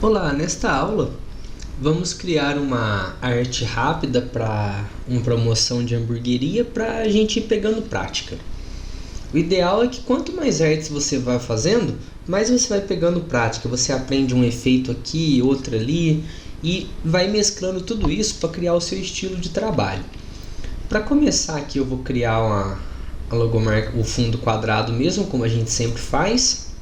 Olá, nesta aula vamos criar uma arte rápida para uma promoção de hamburgueria para a gente ir pegando prática. O ideal é que quanto mais artes você vai fazendo, mais você vai pegando prática. Você aprende um efeito aqui, outro ali e vai mesclando tudo isso para criar o seu estilo de trabalho. Para começar aqui eu vou criar a logomarca, o fundo quadrado mesmo, como a gente sempre faz.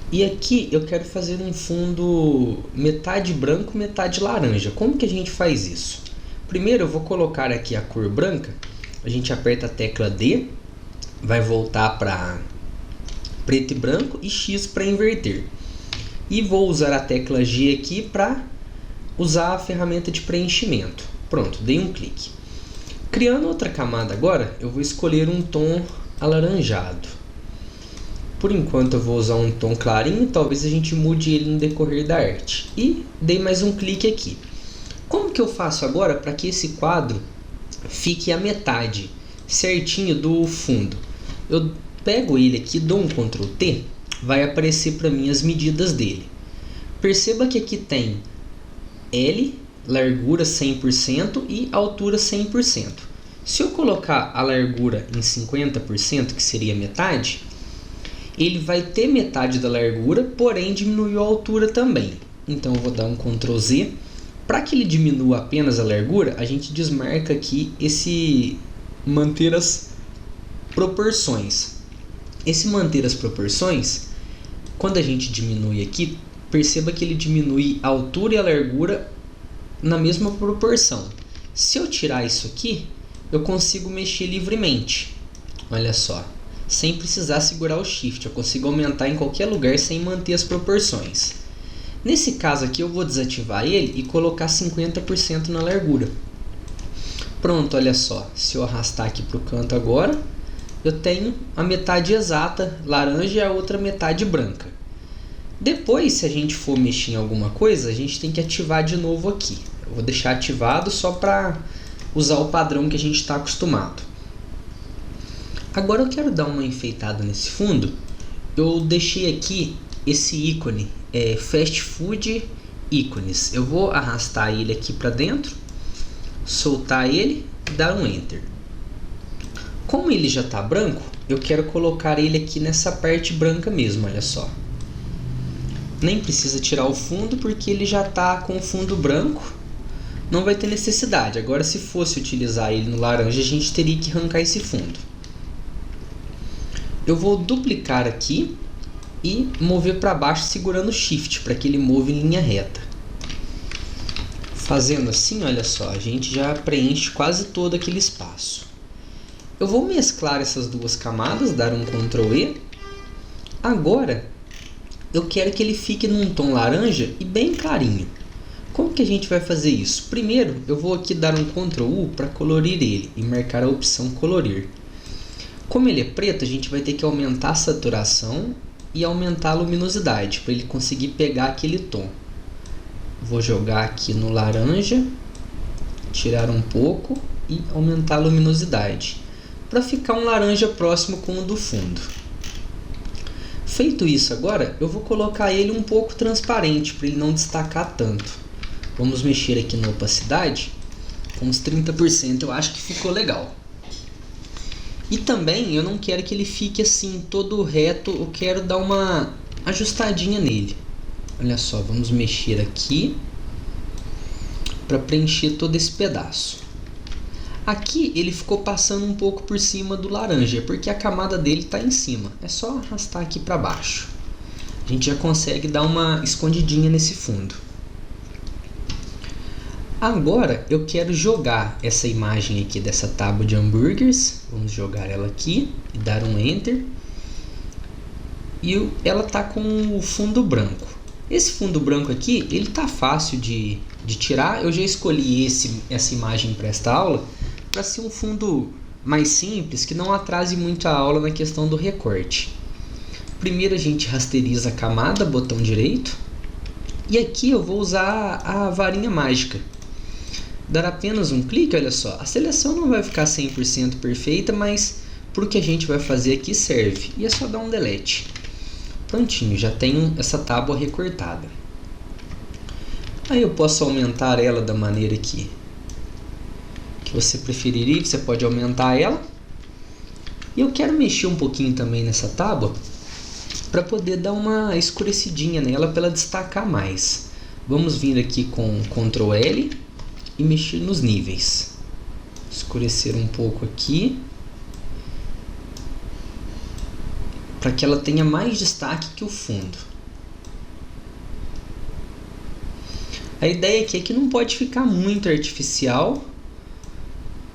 E aqui eu quero fazer um fundo metade branco, metade laranja. Como que a gente faz isso? Primeiro eu vou colocar aqui a cor branca. A gente aperta a tecla D, vai voltar para preto e branco e X para inverter. E vou usar a tecla G aqui para usar a ferramenta de preenchimento. Pronto, dei um clique. Criando outra camada agora, eu vou escolher um tom alaranjado. Por enquanto eu vou usar um tom clarinho, talvez a gente mude ele no decorrer da arte. E dei mais um clique aqui. Como que eu faço agora para que esse quadro fique a metade certinho do fundo? Eu pego ele aqui, dou um Ctrl T, vai aparecer para mim as medidas dele. Perceba que aqui tem L, largura 100% e altura 100%. Se eu colocar a largura em 50%, que seria metade, ele vai ter metade da largura, porém diminuiu a altura também. Então eu vou dar um Ctrl Z. Para que ele diminua apenas a largura, a gente desmarca aqui esse manter as proporções. Esse manter as proporções, quando a gente diminui aqui, perceba que ele diminui a altura e a largura na mesma proporção. Se eu tirar isso aqui, eu consigo mexer livremente. Olha só. Sem precisar segurar o Shift, eu consigo aumentar em qualquer lugar sem manter as proporções. Nesse caso aqui eu vou desativar ele e colocar 50% na largura. Pronto, olha só, se eu arrastar aqui para o canto agora, eu tenho a metade exata laranja e a outra metade branca. Depois, se a gente for mexer em alguma coisa, a gente tem que ativar de novo aqui. Eu vou deixar ativado só para usar o padrão que a gente está acostumado. Agora eu quero dar uma enfeitada nesse fundo. Eu deixei aqui esse ícone, Fast Food Ícones. Eu vou arrastar ele aqui para dentro, soltar ele e dar um Enter. Como ele já está branco, eu quero colocar ele aqui nessa parte branca mesmo, olha só. Nem precisa tirar o fundo porque ele já está com o fundo branco. Não vai ter necessidade. Agora se fosse utilizar ele no laranja, a gente teria que arrancar esse fundo. Eu vou duplicar aqui e mover para baixo segurando o Shift para que ele mova em linha reta. Fazendo assim, olha só, a gente já preenche quase todo aquele espaço. Eu vou mesclar essas duas camadas, dar um Ctrl E. Agora, eu quero que ele fique num tom laranja e bem clarinho. Como que a gente vai fazer isso? Primeiro, eu vou aqui dar um Ctrl U para colorir ele e marcar a opção colorir. Como ele é preto, a gente vai ter que aumentar a saturação e aumentar a luminosidade para ele conseguir pegar aquele tom. Vou jogar aqui no laranja, tirar um pouco e aumentar a luminosidade para ficar um laranja próximo com o do fundo. Feito isso agora, eu vou colocar ele um pouco transparente para ele não destacar tanto. Vamos mexer aqui na opacidade, com uns 30%, eu acho que ficou legal. E também eu não quero que ele fique assim todo reto, eu quero dar uma ajustadinha nele. Olha só, vamos mexer aqui para preencher todo esse pedaço. Aqui ele ficou passando um pouco por cima do laranja, porque a camada dele está em cima. É só arrastar aqui para baixo. A gente já consegue dar uma escondidinha nesse fundo. Agora eu quero jogar essa imagem aqui dessa tábua de hambúrgueres. Vamos jogar ela aqui e dar um Enter. E ela está com o fundo branco. Esse fundo branco aqui, ele está fácil de tirar. Eu já escolhi essa imagem para esta aula para ser um fundo mais simples, que não atrase muito a aula na questão do recorte. Primeiro a gente rasteriza a camada, botão direito. E aqui eu vou usar a varinha mágica. Dar apenas um clique, olha só, a seleção não vai ficar 100% perfeita, mas para o que a gente vai fazer aqui serve. E é só dar um delete. Prontinho, já tenho essa tábua recortada. Aí eu posso aumentar ela da maneira que você preferiria. Você pode aumentar ela. E eu quero mexer um pouquinho também nessa tábua para poder dar uma escurecidinha nela, para ela destacar mais. Vamos vir aqui com Ctrl L e mexer nos níveis. Escurecer um pouco aqui, para que ela tenha mais destaque que o fundo. A ideia aqui é que não pode ficar muito artificial,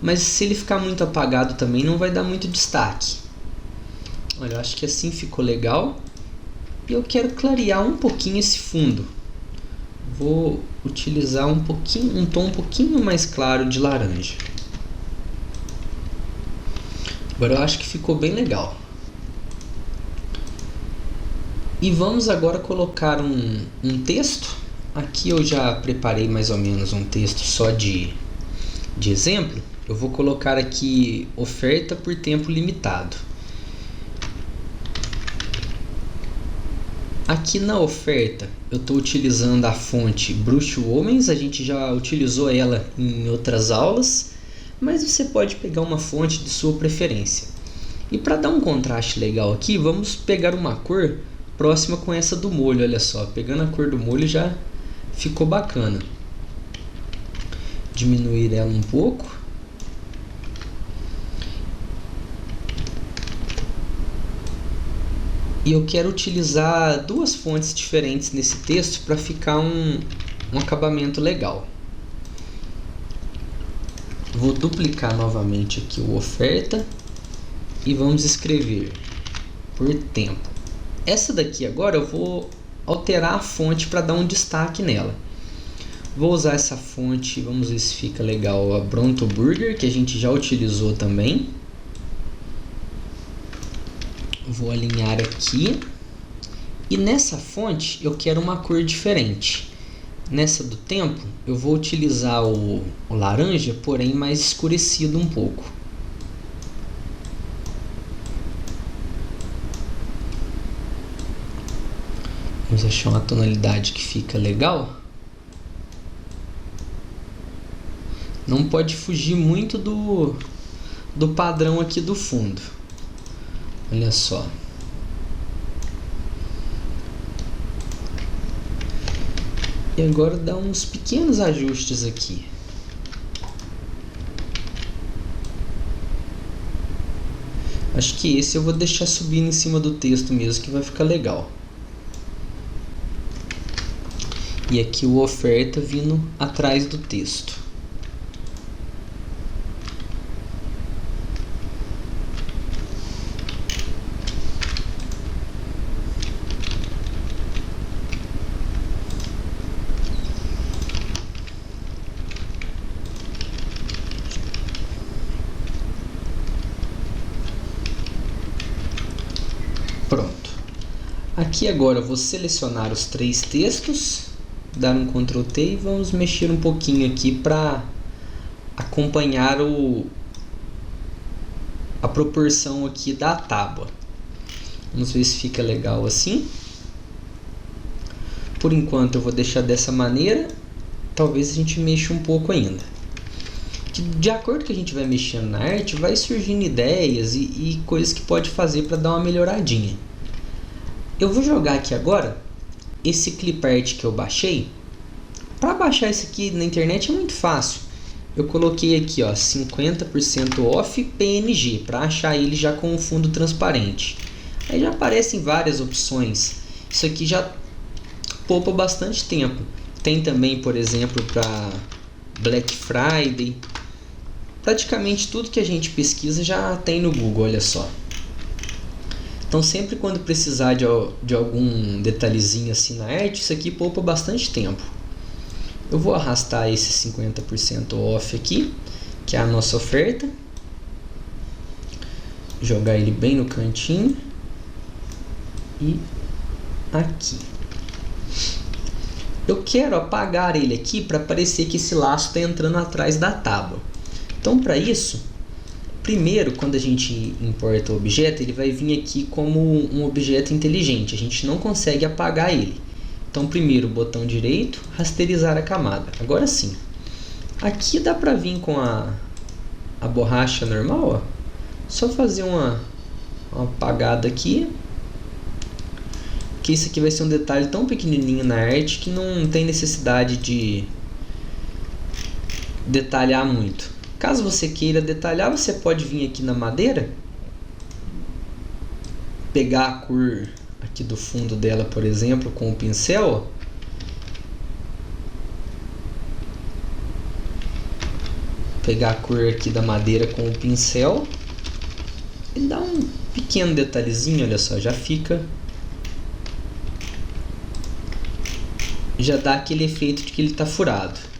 mas se ele ficar muito apagado também não vai dar muito destaque. Olha, eu acho que assim ficou legal. E eu quero clarear um pouquinho esse fundo. Vou utilizar um tom um pouquinho mais claro de laranja. Agora eu acho que ficou bem legal. E vamos agora colocar um texto. Aqui eu já preparei mais ou menos um texto só de exemplo. Eu vou colocar aqui oferta por tempo limitado. Aqui na oferta eu estou utilizando a fonte Brushwomens. A gente já utilizou ela em outras aulas, mas você pode pegar uma fonte de sua preferência. E para dar um contraste legal aqui, vamos pegar uma cor próxima com essa do molho. Olha só, pegando a cor do molho já ficou bacana. Diminuir ela um pouco. E eu quero utilizar duas fontes diferentes nesse texto para ficar um acabamento legal. Vou duplicar novamente aqui o oferta e vamos escrever por tempo. Essa daqui agora eu vou alterar a fonte para dar um destaque nela. Vou usar essa fonte, vamos ver se fica legal, a Bronto Burger, que a gente já utilizou também. Vou alinhar aqui. E nessa fonte eu quero uma cor diferente. Nessa do tempo eu vou utilizar o laranja, porém mais escurecido um pouco. Vamos achar uma tonalidade que fica legal. Não pode fugir muito do padrão aqui do fundo. Olha só. E agora dá uns pequenos ajustes aqui. Acho que esse eu vou deixar subindo em cima do texto mesmo, que vai ficar legal. E aqui o oferta vindo atrás do texto. Pronto. Aqui agora eu vou selecionar os três textos, dar um Ctrl T e vamos mexer um pouquinho aqui para acompanhar a proporção aqui da tábua. Vamos ver se fica legal assim. Por enquanto eu vou deixar dessa maneira. Talvez a gente mexa um pouco ainda. De acordo com que a gente vai mexendo na arte, vai surgindo ideias e coisas que pode fazer para dar uma melhoradinha. Eu vou jogar aqui agora esse clipart que eu baixei. Para baixar esse aqui na internet é muito fácil. Eu coloquei aqui, ó, 50% off PNG, para achar ele já com o fundo transparente. Aí já aparecem várias opções. Isso aqui já poupa bastante tempo. Tem também, por exemplo, para Black Friday. Praticamente tudo que a gente pesquisa já tem no Google, olha só. Então sempre quando precisar de algum detalhezinho assim na arte, isso aqui poupa bastante tempo. Eu vou arrastar esse 50% off aqui, que é a nossa oferta. Jogar ele bem no cantinho. E aqui. Eu quero apagar ele aqui para parecer que esse laço está entrando atrás da tábua. Então para isso, Primeiro, quando a gente importa o objeto, ele vai vir aqui como um objeto inteligente. A gente não consegue apagar ele. Então, primeiro, botão direito, rasterizar a camada. Agora sim. Aqui dá para vir com a borracha normal, ó. Só fazer uma apagada aqui. Que isso aqui vai ser um detalhe tão pequenininho na arte que não tem necessidade de detalhar muito. Caso você queira detalhar, você pode vir aqui na madeira, pegar a cor aqui do fundo dela, por exemplo, com o pincel, ó. Pegar a cor aqui da madeira com o pincel e dar um pequeno detalhezinho, olha só, já fica, já dá aquele efeito de que ele está furado.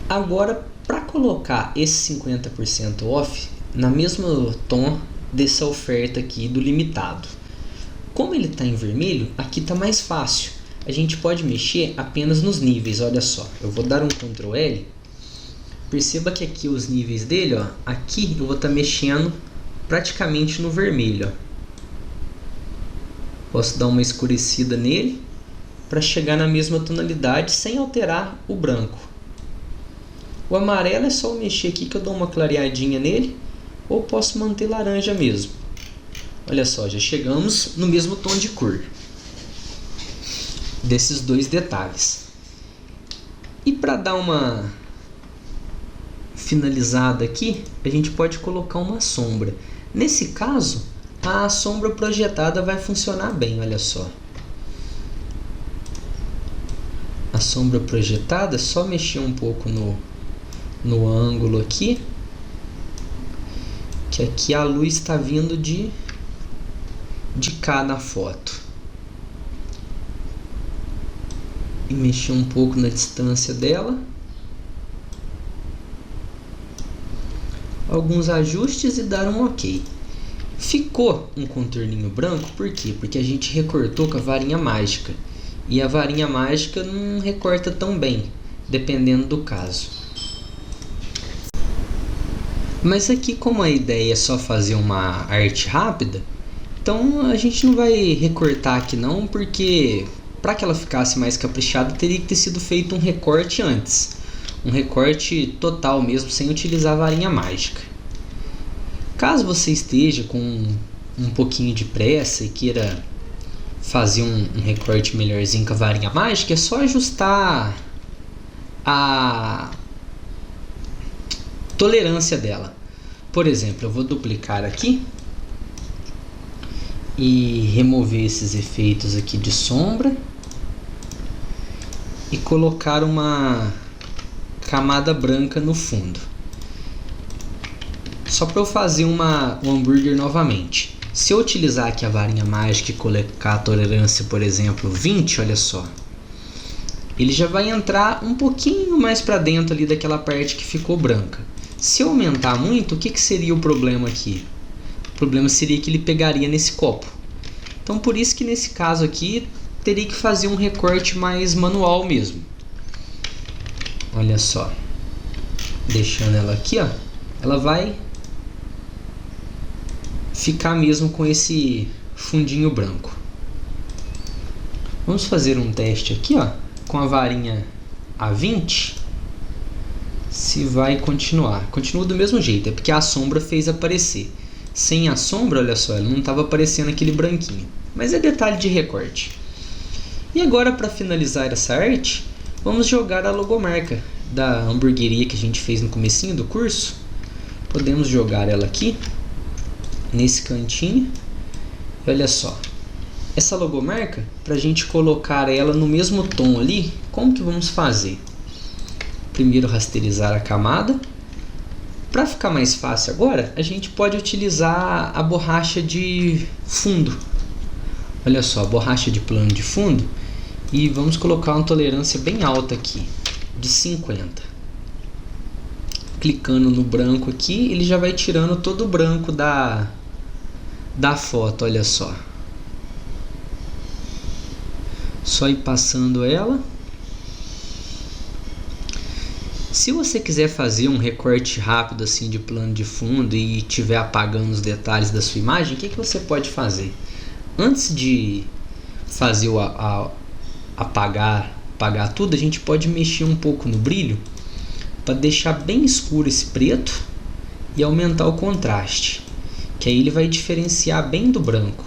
Agora, para colocar esse 50% off na mesmo tom dessa oferta aqui do limitado, como ele está em vermelho, aqui está mais fácil. A gente pode mexer apenas nos níveis, olha só. Eu vou dar um Ctrl L. Perceba que aqui os níveis dele, ó, aqui eu vou estar mexendo praticamente no vermelho, ó. Posso dar uma escurecida nele para chegar na mesma tonalidade sem alterar o branco. O amarelo é só eu mexer aqui que eu dou uma clareadinha nele, ou posso manter laranja mesmo. Olha só, já chegamos no mesmo tom de cor desses dois detalhes. E para dar uma finalizada aqui, a gente pode colocar uma sombra. Nesse caso, a sombra projetada vai funcionar bem, olha só. A sombra projetada é só mexer um pouco no ângulo aqui, que aqui a luz está vindo de cá na foto. E mexer um pouco na distância dela. Alguns ajustes e dar um OK. Ficou um contorninho branco, por quê? Porque a gente recortou com a varinha mágica. E a varinha mágica não recorta tão bem, dependendo do caso. Mas aqui, como a ideia é só fazer uma arte rápida, então a gente não vai recortar aqui não, porque para que ela ficasse mais caprichada, teria que ter sido feito um recorte antes. Um recorte total mesmo, sem utilizar a varinha mágica. Caso você esteja com um pouquinho de pressa e queira fazer um recorte melhorzinho com a varinha mágica, é só ajustar a tolerância dela. Por exemplo, eu vou duplicar aqui e remover esses efeitos aqui de sombra e colocar uma camada branca no fundo, só para eu fazer um hambúrguer novamente. Se eu utilizar aqui a varinha mágica e colocar a tolerância, por exemplo, 20, olha só, ele já vai entrar um pouquinho mais para dentro ali daquela parte que ficou branca. Se eu aumentar muito, o que seria o problema aqui? O problema seria que ele pegaria nesse copo. Então, por isso que nesse caso aqui, teria que fazer um recorte mais manual mesmo. Olha só. Deixando ela aqui, ó. Ela vai ficar mesmo com esse fundinho branco. Vamos fazer um teste aqui, ó. Com a varinha A20. Se vai continuar. Continua do mesmo jeito. É porque a sombra fez aparecer. Sem a sombra, olha só, ela não estava aparecendo aquele branquinho. Mas é detalhe de recorte. E agora, para finalizar essa arte, vamos jogar a logomarca da hamburgueria que a gente fez no comecinho do curso. Podemos jogar ela aqui, nesse cantinho. E olha só, essa logomarca, para a gente colocar ela no mesmo tom ali, como que vamos fazer? Primeiro rasterizar a camada. Para ficar mais fácil agora, a gente pode utilizar a borracha de fundo. Olha só, a borracha de plano de fundo. E vamos colocar uma tolerância bem alta aqui, de 50. Clicando no branco aqui, ele já vai tirando todo o branco da foto, olha só. Só ir passando ela. Se você quiser fazer um recorte rápido assim de plano de fundo e estiver apagando os detalhes da sua imagem, o que você pode fazer? Antes de fazer apagar tudo, a gente pode mexer um pouco no brilho para deixar bem escuro esse preto e aumentar o contraste, que aí ele vai diferenciar bem do branco.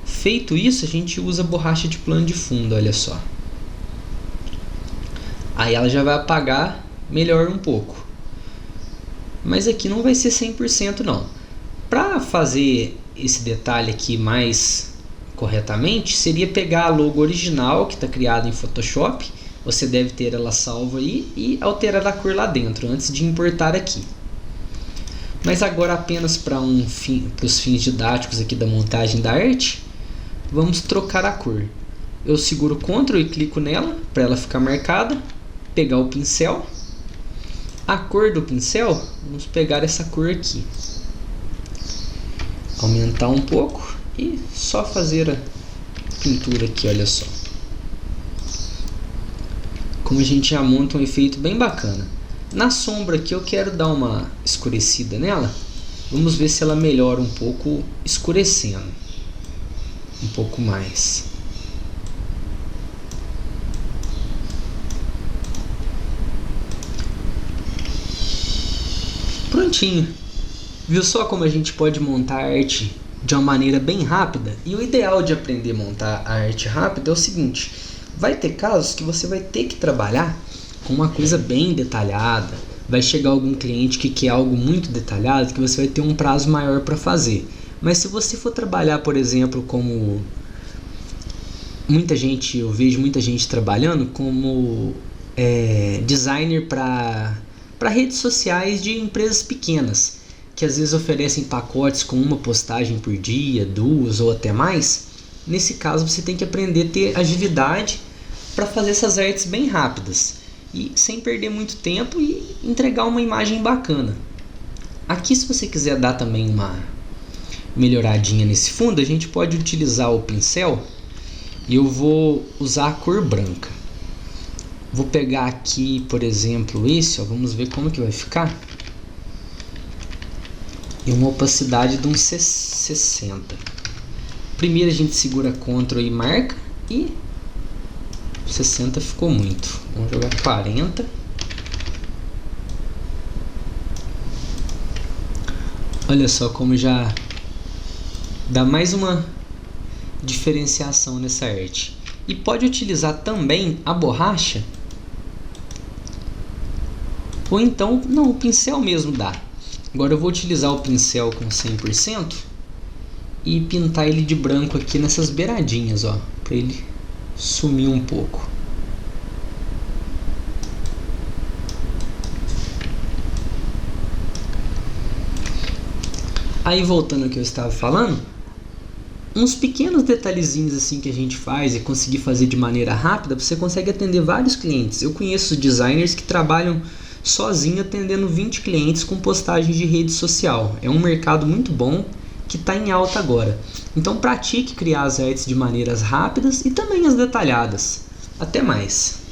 Feito isso, a gente usa a borracha de plano de fundo, olha só. Aí ela já vai apagar melhor um pouco. Mas aqui não vai ser 100% não. Para fazer esse detalhe aqui mais corretamente, seria pegar a logo original que está criada em Photoshop. Você deve ter ela salva aí e alterar a cor lá dentro antes de importar aqui. Mas agora apenas para os fins didáticos aqui da montagem da arte, vamos trocar a cor. Eu seguro Ctrl e clico nela para ela ficar marcada. Pegar o pincel. A cor do pincel, vamos pegar essa cor aqui. Aumentar um pouco e só fazer a pintura aqui, olha só. Como a gente já monta um efeito bem bacana. Na sombra aqui eu quero dar uma escurecida nela. Vamos ver se ela melhora um pouco escurecendo. Um pouco mais. Prontinho. Viu só como a gente pode montar a arte de uma maneira bem rápida? E o ideal de aprender a montar a arte rápida é o seguinte: vai ter casos que você vai ter que trabalhar com uma coisa bem detalhada. Vai chegar algum cliente que quer algo muito detalhado que você vai ter um prazo maior para fazer. Mas se você for trabalhar, por exemplo, como eu vejo muita gente trabalhando como designer para redes sociais de empresas pequenas, que às vezes oferecem pacotes com uma postagem por dia, 2 ou até mais. Nesse caso você tem que aprender a ter agilidade para fazer essas artes bem rápidas e sem perder muito tempo e entregar uma imagem bacana. Aqui, se você quiser dar também uma melhoradinha nesse fundo, a gente pode utilizar o pincel e eu vou usar a cor branca. Vou pegar aqui, por exemplo, esse, ó, vamos ver como que vai ficar. E uma opacidade de uns 60. Primeiro a gente segura Ctrl e marca e 60 ficou muito. Vamos jogar 40. Olha só como já dá mais uma diferenciação nessa arte. E pode utilizar também a borracha. Ou então, não, o pincel mesmo dá. Agora eu vou utilizar o pincel com 100% e pintar ele de branco aqui nessas beiradinhas, ó, para ele sumir um pouco. Aí, voltando ao que eu estava falando, uns pequenos detalhezinhos assim que a gente faz e conseguir fazer de maneira rápida, você consegue atender vários clientes. Eu conheço designers que trabalham sozinho atendendo 20 clientes com postagens de rede social. É um mercado muito bom que está em alta agora. Então pratique criar as artes de maneiras rápidas e também as detalhadas. Até mais!